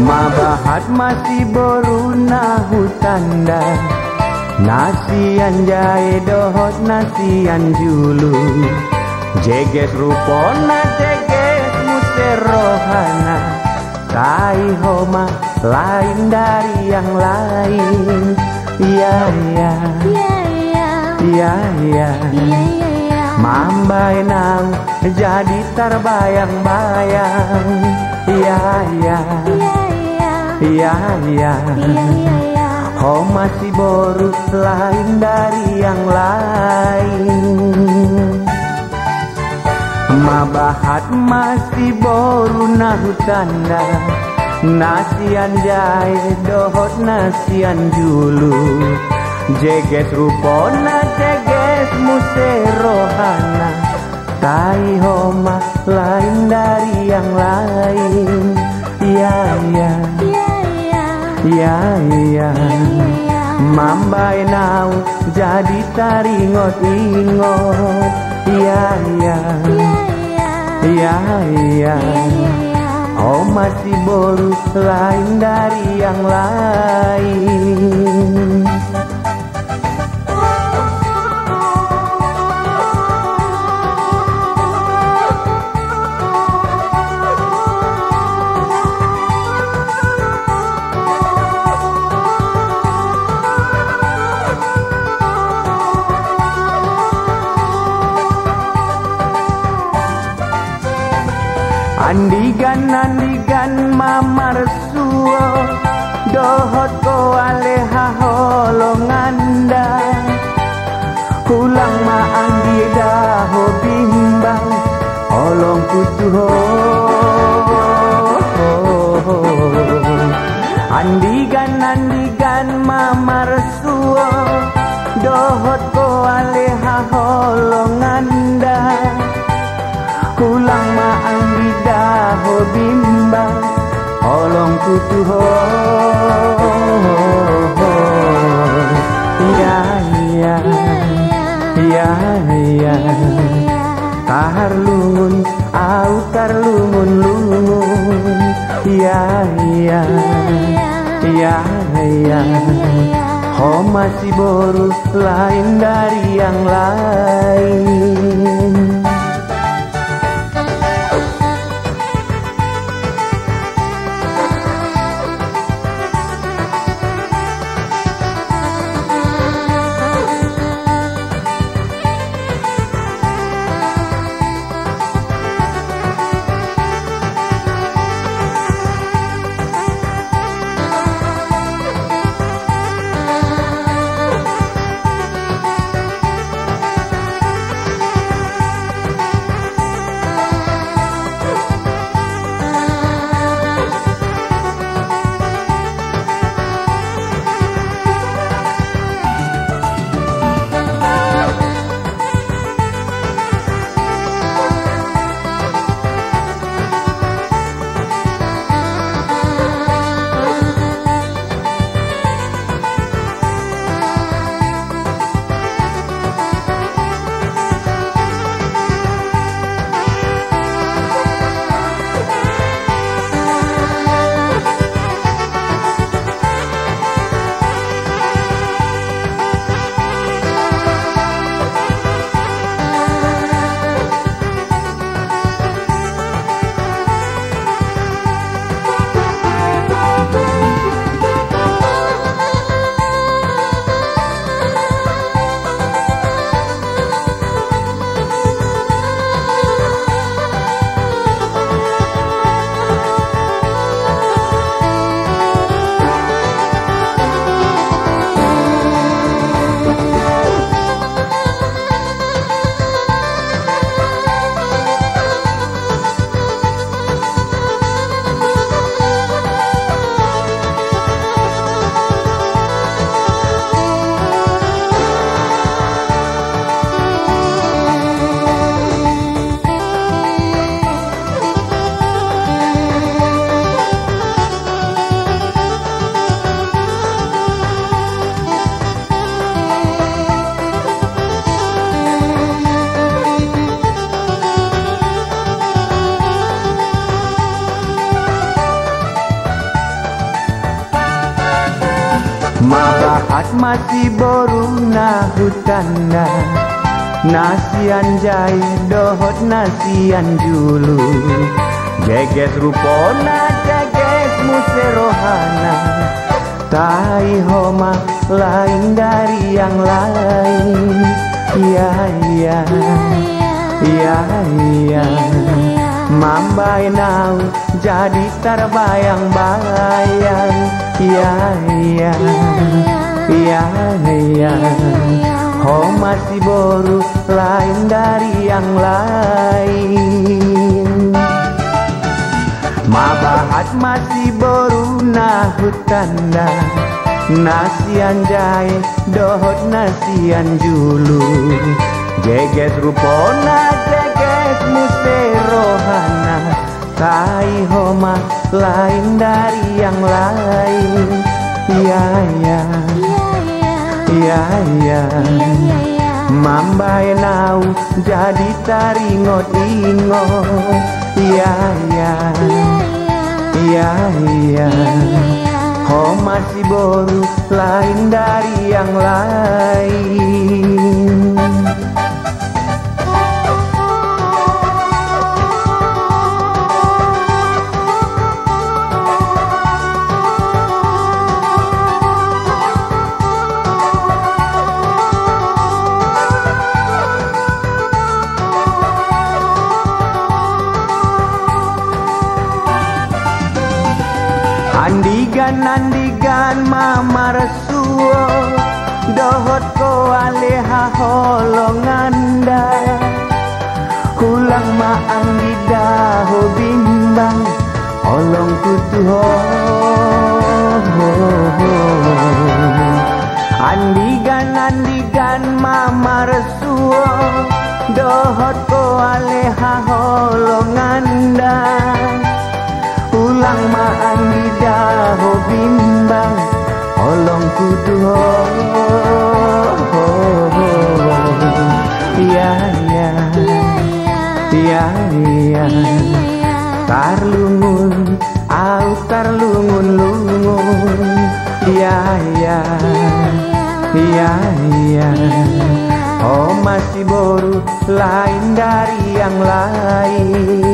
Mabahat masih boruna hutanda, nasian jahe dohot nasian julu, jeges rupona jeges muserohana, kai homa lain dari yang lain. Ya ya ya ya, mambai nang jadi terbayang-bayang. Ya ya ya ya, oh masih baru lain dari yang lain. Mabahat masih baru nahutanda, nasian jahe dohot nasian julu, jeges rupona jeges muserohana, tai homa lain dari yang lain. Ya ya ya ya, mambai nau jadi taringot-ingot. Ya ya ya ya, oh masih baru lain dari yang lain. Andigan mamar suo, dohot ko aleha holonganda, hulang ma andida ho bimbang, holong kutuho. Andigan mamar suo, dohot ko aleha holonganda, kulang maang bidaho bimbang, holong kutuho. Ya ya ya ya, kahar lungun au tar lungun. Ya ya ya ya, oh masih baru lain dari yang lain. Mabahat masih boruna hutanda, nasian jai dohot nasian julu, jeges rupona jeges muserohana, tai homa lain dari yang lain. Ya ya ya ya, mambai nau jadi terbayang-bayang. Ya ya ya ya, oh masih boru lain dari yang lain. Mabahat masih boru nah hutanda, nasian jai dohot nasian julu, jeges rupona jeges muserohana, tai homa lain dari yang lain. Ya ya ya ya, mambai nau jadi taringot-ingot. Ya ya ya ya, oh masih boru lain dari yang lain. Andigan mama resuo, dohot ko aleha holonganda, hulang ma anggida ho bimbang, olong kutu ho. Andigan mama resuo, dohot ko aleha holonganda, ulang maan didaho bimbang, olong kudu ho. Ya ya ya ya, tarlungun au tarlungun lungun. Ya ya ya ya, oh masih boru lain dari yang lain.